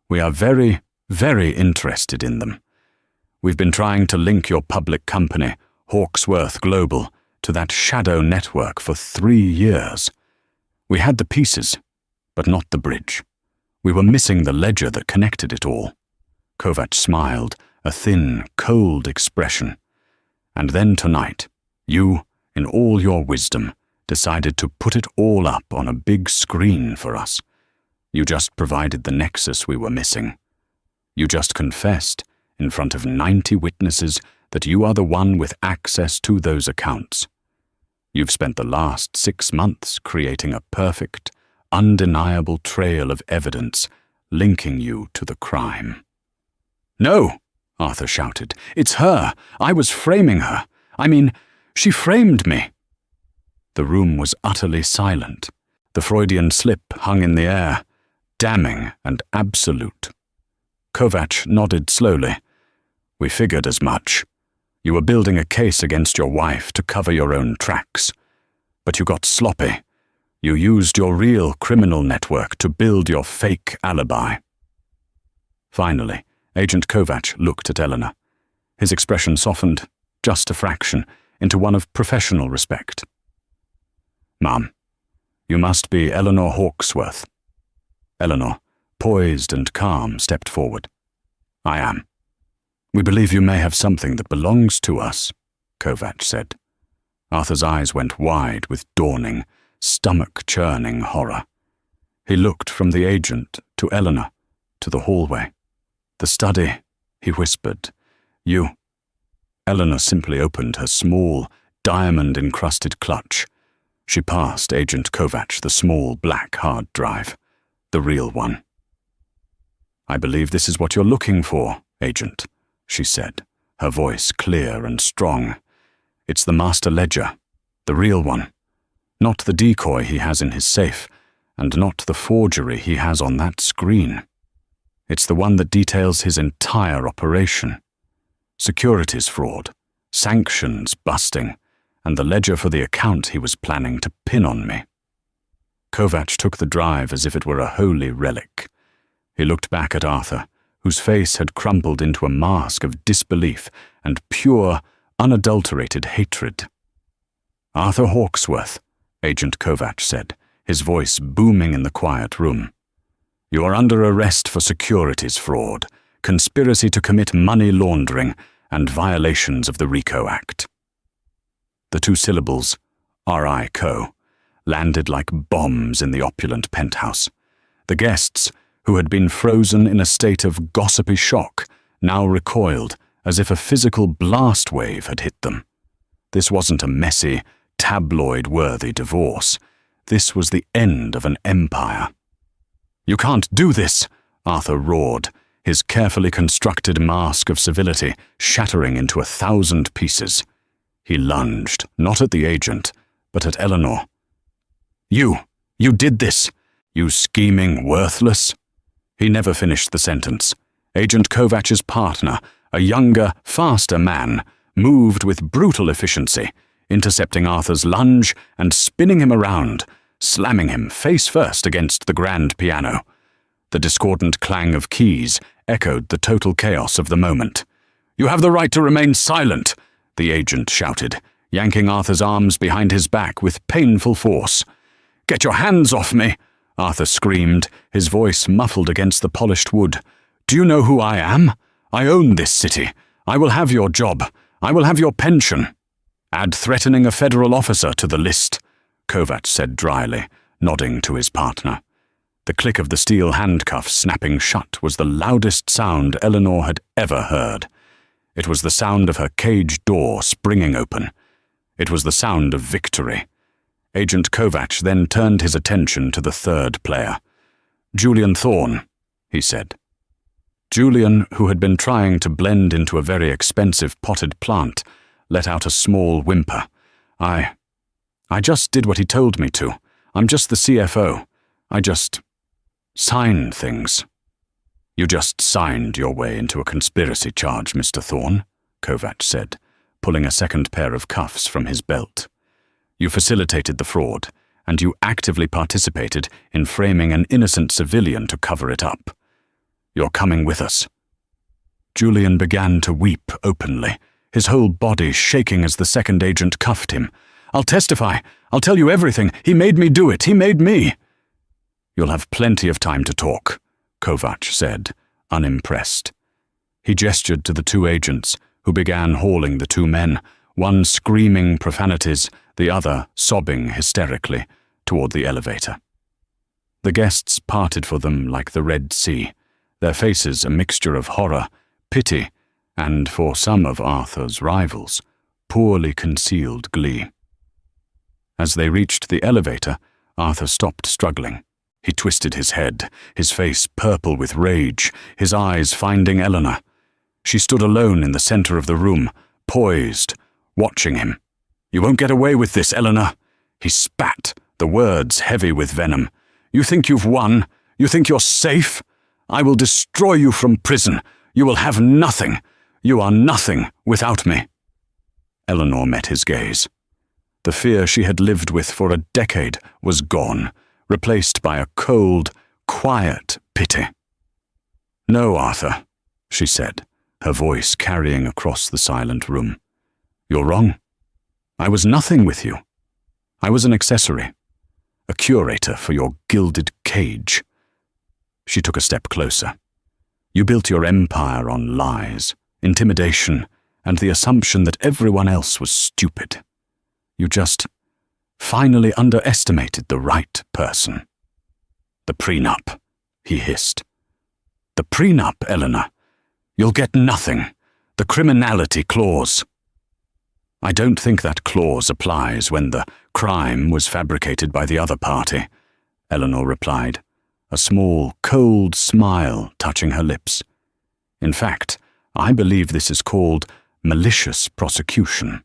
We are very, very interested in them. We've been trying to link your public company, Hawksworth Global, to that shadow network for 3 years. We had the pieces, but not the bridge. We were missing the ledger that connected it all." Kovacs smiled, a thin, cold expression. "And then tonight, you, in all your wisdom, decided to put it all up on a big screen for us. You just provided the nexus we were missing. You just confessed, in front of 90 witnesses, that you are the one with access to those accounts. You've spent the last 6 months creating a perfect, undeniable trail of evidence linking you to the crime." "No," Arthur shouted. "It's her. I was framing her. I mean, she framed me." The room was utterly silent. The Freudian slip hung in the air, damning and absolute. Kovacs nodded slowly. "We figured as much. You were building a case against your wife to cover your own tracks. But you got sloppy. You used your real criminal network to build your fake alibi." Finally, Agent Kovacs looked at Eleanor. His expression softened, just a fraction, into one of professional respect. "Ma'am, you must be Eleanor Hawksworth." Eleanor, poised and calm, stepped forward. "I am. We believe you may have something that belongs to us," Kovacs said. Arthur's eyes went wide with dawning, stomach-churning horror. He looked from the agent to Eleanor, to the hallway. "The study," he whispered. "You." Eleanor simply opened her small, diamond-encrusted clutch. She passed Agent Kovacs the small black hard drive, the real one. "I believe this is what you're looking for, Agent," she said, her voice clear and strong. "It's the master ledger, the real one. Not the decoy he has in his safe, and not the forgery he has on that screen. It's the one that details his entire operation. Securities fraud, sanctions busting, and the ledger for the account he was planning to pin on me." Kovacs took the drive as if it were a holy relic. He looked back at Arthur, whose face had crumpled into a mask of disbelief and pure, unadulterated hatred. "Arthur Hawksworth," Agent Kovacs said, his voice booming in the quiet room. "You are under arrest for securities fraud, conspiracy to commit money laundering, and violations of the RICO Act." The 2 syllables, R.I.CO., landed like bombs in the opulent penthouse. The guests, who had been frozen in a state of gossipy shock, now recoiled as if a physical blast wave had hit them. This wasn't a messy, tabloid-worthy divorce. This was the end of an empire. "You can't do this," Arthur roared, his carefully constructed mask of civility shattering into 1,000 pieces. He lunged, not at the agent, but at Eleanor. You did this, you scheming worthless." He never finished the sentence. Agent Kovacs' partner, a younger, faster man, moved with brutal efficiency, intercepting Arthur's lunge and spinning him around, slamming him face first against the grand piano. The discordant clang of keys echoed the total chaos of the moment. "You have the right to remain silent," the agent shouted, yanking Arthur's arms behind his back with painful force. Get your hands off me!" Arthur screamed, his voice muffled against the polished wood. "Do you know who I am? I own this city. I will have your job. I will have your pension." "Add threatening a federal officer to the list," Kovac said dryly, nodding to his partner. The click of the steel handcuffs snapping shut was the loudest sound Eleanor had ever heard. It was the sound of her cage door springing open. It was the sound of victory. Agent Kovac then turned his attention to the third player. "Julian Thorne," he said. Julian, who had been trying to blend into a very expensive potted plant, let out a small whimper. I just did what he told me to. I'm just the CFO. I just sign things." "You just signed your way into a conspiracy charge, Mr. Thorne," Kovac said, pulling a second pair of cuffs from his belt. "You facilitated the fraud, and you actively participated in framing an innocent civilian to cover it up. You're coming with us." Julian began to weep openly, his whole body shaking as the second agent cuffed him. "I'll testify. I'll tell you everything. He made me do it. He made me." "You'll have plenty of time to talk," Kovac said, unimpressed. He gestured to the two agents, who began hauling the two men, one screaming profanities, the other sobbing hysterically, toward the elevator. The guests parted for them like the Red Sea, their faces a mixture of horror, pity, and, for some of Arthur's rivals, poorly concealed glee. As they reached the elevator, Arthur stopped struggling. He twisted his head, his face purple with rage, his eyes finding Eleanor. She stood alone in the center of the room, poised, watching him. "You won't get away with this, Eleanor." He spat, the words heavy with venom. "You think you've won? You think you're safe? I will destroy you from prison. You will have nothing. You are nothing without me." Eleanor met his gaze. The fear she had lived with for a decade was gone, replaced by a cold, quiet pity. "No, Arthur," she said, her voice carrying across the silent room. "You're wrong. I was nothing with you. I was an accessory, a curator for your gilded cage." She took a step closer. "You built your empire on lies, intimidation, and the assumption that everyone else was stupid. You just finally underestimated the right person." "The prenup," he hissed. "The prenup, Eleanor. You'll get nothing. The criminality clause." "I don't think that clause applies when the crime was fabricated by the other party," Eleanor replied, a small, cold smile touching her lips. "In fact, I believe this is called malicious prosecution.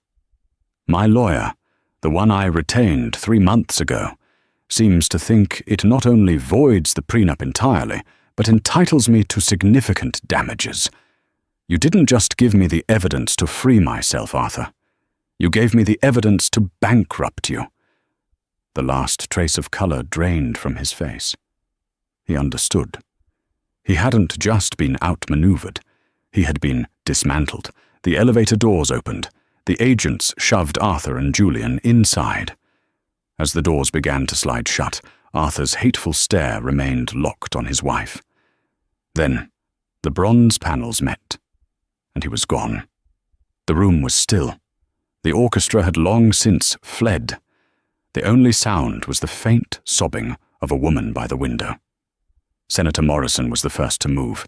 My lawyer, the one I retained 3 months ago, seems to think it not only voids the prenup entirely, but entitles me to significant damages. You didn't just give me the evidence to free myself, Arthur. You gave me the evidence to bankrupt you." The last trace of color drained from his face. He understood. He hadn't just been outmaneuvered. He had been dismantled. The elevator doors opened. The agents shoved Arthur and Julian inside. As the doors began to slide shut, Arthur's hateful stare remained locked on his wife. Then, the bronze panels met, and he was gone. The room was still. The orchestra had long since fled. The only sound was the faint sobbing of a woman by the window. Senator Morrison was the first to move.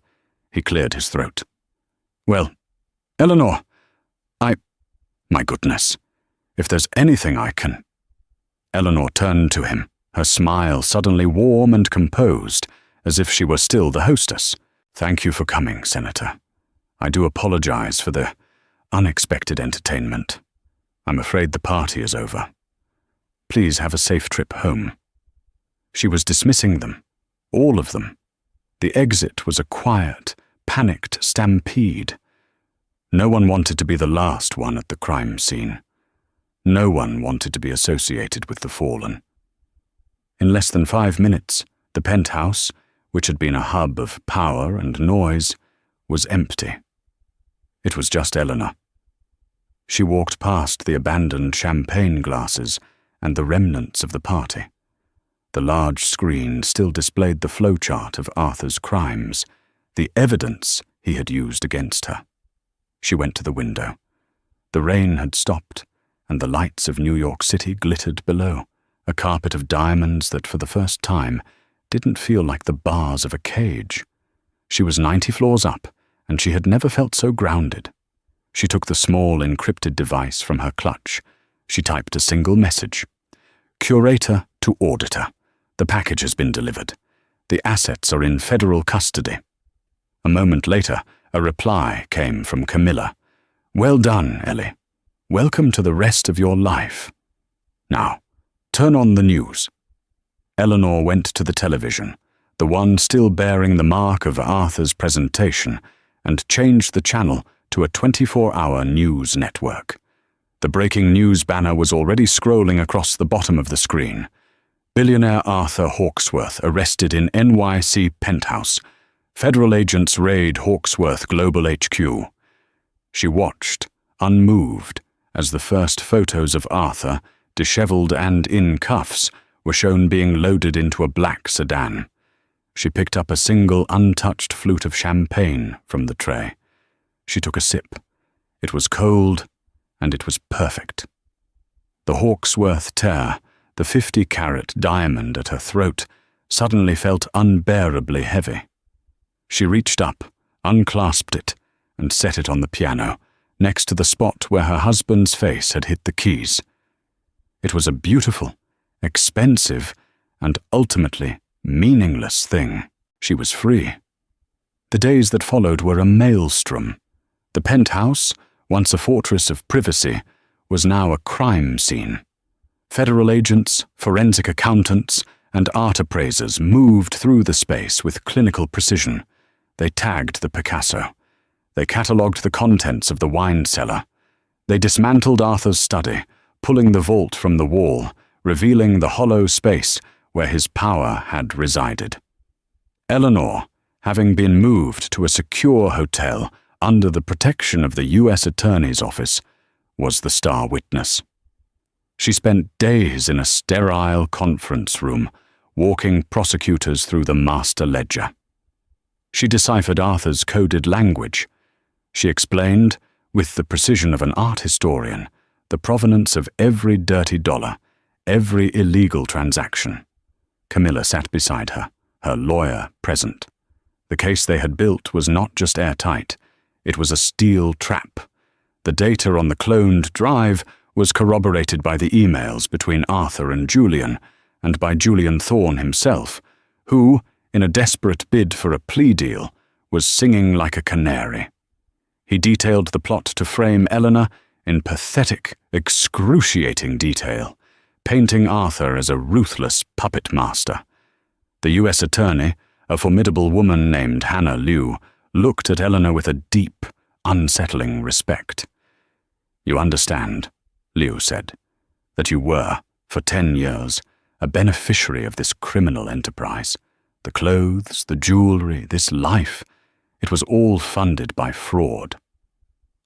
He cleared his throat. "Well, Eleanor, my goodness, if there's anything I can—" Eleanor turned to him, her smile suddenly warm and composed, as if she were still the hostess. "Thank you for coming, Senator. I do apologize for the unexpected entertainment. I'm afraid the party is over. Please have a safe trip home." She was dismissing them, all of them. The exit was a quiet, panicked stampede. No one wanted to be the last one at the crime scene. No one wanted to be associated with the fallen. In less than 5 minutes, the penthouse, which had been a hub of power and noise, was empty. It was just Eleanor. She walked past the abandoned champagne glasses and the remnants of the party. The large screen still displayed the flowchart of Arthur's crimes, the evidence he had used against her. She went to the window. The rain had stopped, and the lights of New York City glittered below, a carpet of diamonds that for the first time didn't feel like the bars of a cage. She was 90 floors up, and she had never felt so grounded. She took the small encrypted device from her clutch. She typed a single message. Curator to auditor. The package has been delivered. The assets are in federal custody. A moment later, a reply came from Camilla. Well done, Ellie. Welcome to the rest of your life. Now, turn on the news. Eleanor went to the television, the one still bearing the mark of Arthur's presentation, and changed the channel to a 24-hour news network. The breaking news banner was already scrolling across the bottom of the screen. Billionaire Arthur Hawksworth arrested in NYC penthouse. Federal agents raid Hawksworth Global HQ. She watched, unmoved, as the first photos of Arthur, disheveled and in cuffs, were shown being loaded into a black sedan. She picked up a single untouched flute of champagne from the tray. She took a sip. It was cold, and it was perfect. The Hawksworth tear, the 50-carat diamond at her throat, suddenly felt unbearably heavy. She reached up, unclasped it, and set it on the piano, next to the spot where her husband's face had hit the keys. It was a beautiful, expensive, and ultimately meaningless thing. She was free. The days that followed were a maelstrom. The penthouse, once a fortress of privacy, was now a crime scene. Federal agents, forensic accountants, and art appraisers moved through the space with clinical precision. They tagged the Picasso. They catalogued the contents of the wine cellar. They dismantled Arthur's study, pulling the vault from the wall, revealing the hollow space where his power had resided. Eleanor, having been moved to a secure hotel under the protection of the U.S. Attorney's Office, was the star witness. She spent days in a sterile conference room, walking prosecutors through the master ledger. She deciphered Arthur's coded language. She explained, with the precision of an art historian, the provenance of every dirty dollar, every illegal transaction. Camilla sat beside her, her lawyer present. The case they had built was not just airtight, it was a steel trap. The data on the cloned drive was corroborated by the emails between Arthur and Julian, and by Julian Thorne himself, who, in a desperate bid for a plea deal, was singing like a canary. He detailed the plot to frame Eleanor in pathetic, excruciating detail, painting Arthur as a ruthless puppet master. The U.S. attorney, a formidable woman named Hannah Liu, looked at Eleanor with a deep, unsettling respect. "You understand," Liu said, "that you were, for 10 years, a beneficiary of this criminal enterprise. The clothes, the jewelry, this life, it was all funded by fraud."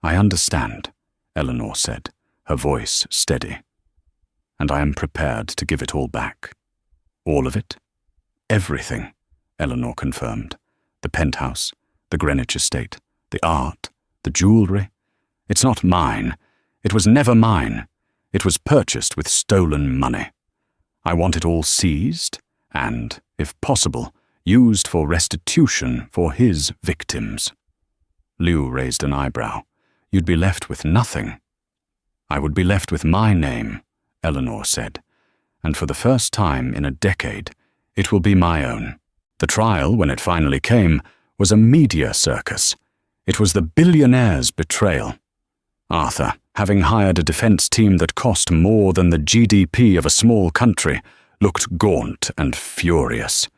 "I understand," Eleanor said, her voice steady. "And I am prepared to give it all back." "All of it?" "Everything," Eleanor confirmed. "The penthouse, the Greenwich estate, the art, the jewelry. It's not mine. It was never mine. It was purchased with stolen money. I want it all seized and, if possible, used for restitution for his victims." Liu raised an eyebrow. "You'd be left with nothing." "I would be left with my name," Eleanor said, "and for the first time in a decade, it will be my own." The trial, when it finally came, was a media circus. It was the billionaire's betrayal. Arthur, having hired a defense team that cost more than the GDP of a small country, looked gaunt and furious.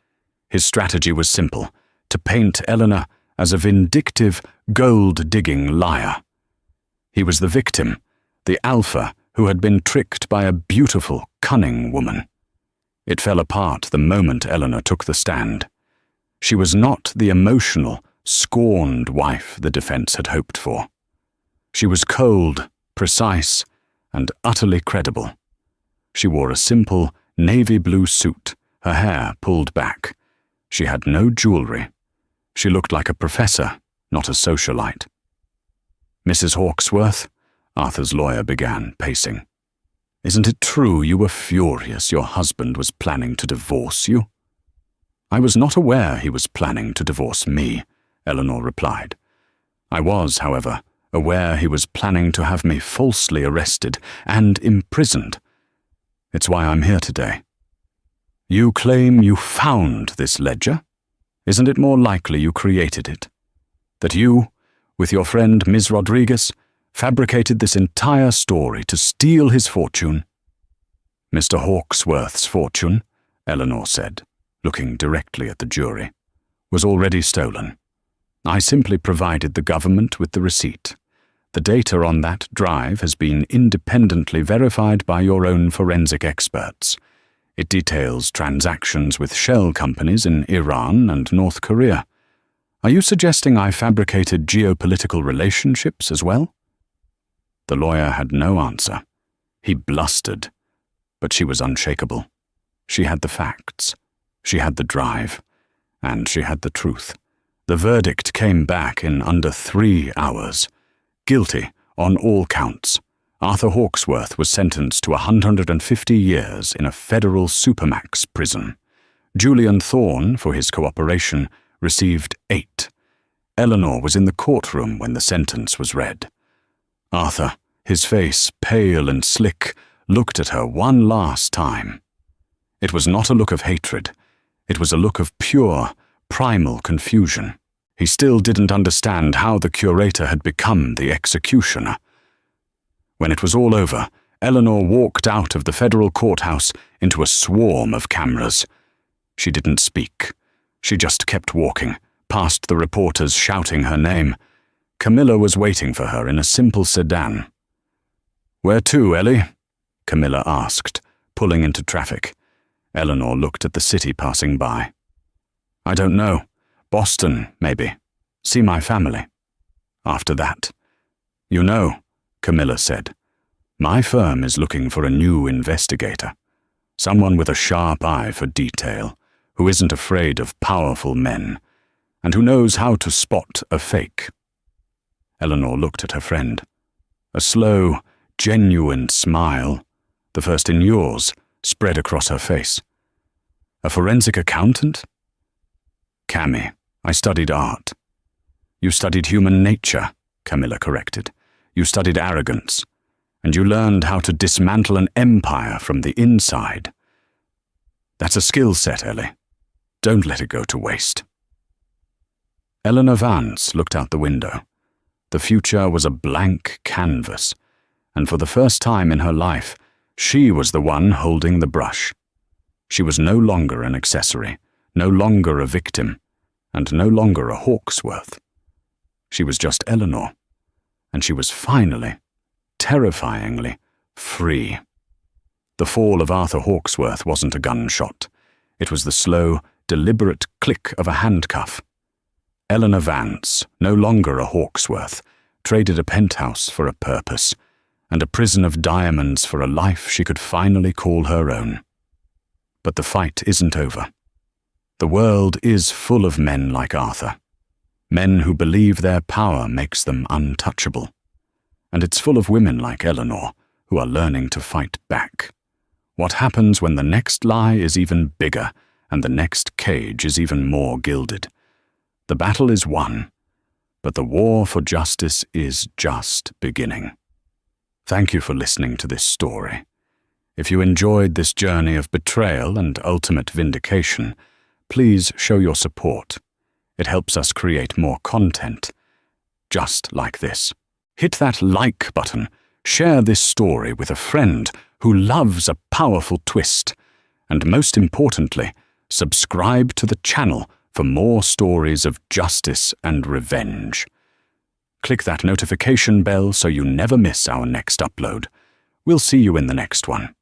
His strategy was simple: to paint Eleanor as a vindictive, gold-digging liar. He was the victim, the alpha who had been tricked by a beautiful, cunning woman. It fell apart the moment Eleanor took the stand. She was not the emotional, scorned wife the defense had hoped for. She was cold, precise, and utterly credible. She wore a simple, navy blue suit, her hair pulled back. She had no jewelry. She looked like a professor, not a socialite. "Mrs. Hawksworth," Arthur's lawyer began, pacing. "Isn't it true you were furious your husband was planning to divorce you?" "I was not aware he was planning to divorce me," Eleanor replied. "I was, however, aware he was planning to have me falsely arrested and imprisoned. It's why I'm here today." "You claim you found this ledger? Isn't it more likely you created it? That you, with your friend Ms. Rodriguez, fabricated this entire story to steal his fortune?" "Mr. Hawksworth's fortune," Eleanor said, looking directly at the jury, "was already stolen. I simply provided the government with the receipt. The data on that drive has been independently verified by your own forensic experts. It details transactions with shell companies in Iran and North Korea. Are you suggesting I fabricated geopolitical relationships as well?" The lawyer had no answer. He blustered, but she was unshakable. She had the facts. She had the drive. And she had the truth. The verdict came back in under 3 hours. Guilty on all counts. Arthur Hawksworth was sentenced to 150 years in a federal supermax prison. Julian Thorne, for his cooperation, received 8. Eleanor was in the courtroom when the sentence was read. Arthur, his face pale and slick, looked at her one last time. It was not a look of hatred. It was a look of pure, primal confusion. He still didn't understand how the curator had become the executioner. When it was all over, Eleanor walked out of the federal courthouse into a swarm of cameras. She didn't speak. She just kept walking, past the reporters shouting her name. Camilla was waiting for her in a simple sedan. "Where to, Ellie?" Camilla asked, pulling into traffic. Eleanor looked at the city passing by. "I don't know. Boston, maybe. See my family." After that, "You know," Camilla said, "my firm is looking for a new investigator. Someone with a sharp eye for detail, who isn't afraid of powerful men, and who knows how to spot a fake." Eleanor looked at her friend. A slow, genuine smile, the first in yours, spread across her face. "A forensic accountant?" "Cammy, I studied art." "You studied human nature," Camilla corrected. "You studied arrogance, and you learned how to dismantle an empire from the inside. That's a skill set, Ellie. Don't let it go to waste." Eleanor Vance looked out the window. The future was a blank canvas, and for the first time in her life, she was the one holding the brush. She was no longer an accessory, no longer a victim, and no longer a Hawksworth. She was just Eleanor, and she was finally, terrifyingly, free. The fall of Arthur Hawksworth wasn't a gunshot. It was the slow, deliberate click of a handcuff. Eleanor Vance, no longer a Hawksworth, traded a penthouse for a purpose, and a prison of diamonds for a life she could finally call her own. But the fight isn't over. The world is full of men like Arthur, men who believe their power makes them untouchable. And it's full of women like Eleanor, who are learning to fight back. What happens when the next lie is even bigger and the next cage is even more gilded? The battle is won, but the war for justice is just beginning. Thank you for listening to this story. If you enjoyed this journey of betrayal and ultimate vindication, please show your support. It helps us create more content, just like this. Hit that like button, share this story with a friend who loves a powerful twist, and most importantly, subscribe to the channel for more stories of justice and revenge. Click that notification bell so you never miss our next upload. We'll see you in the next one.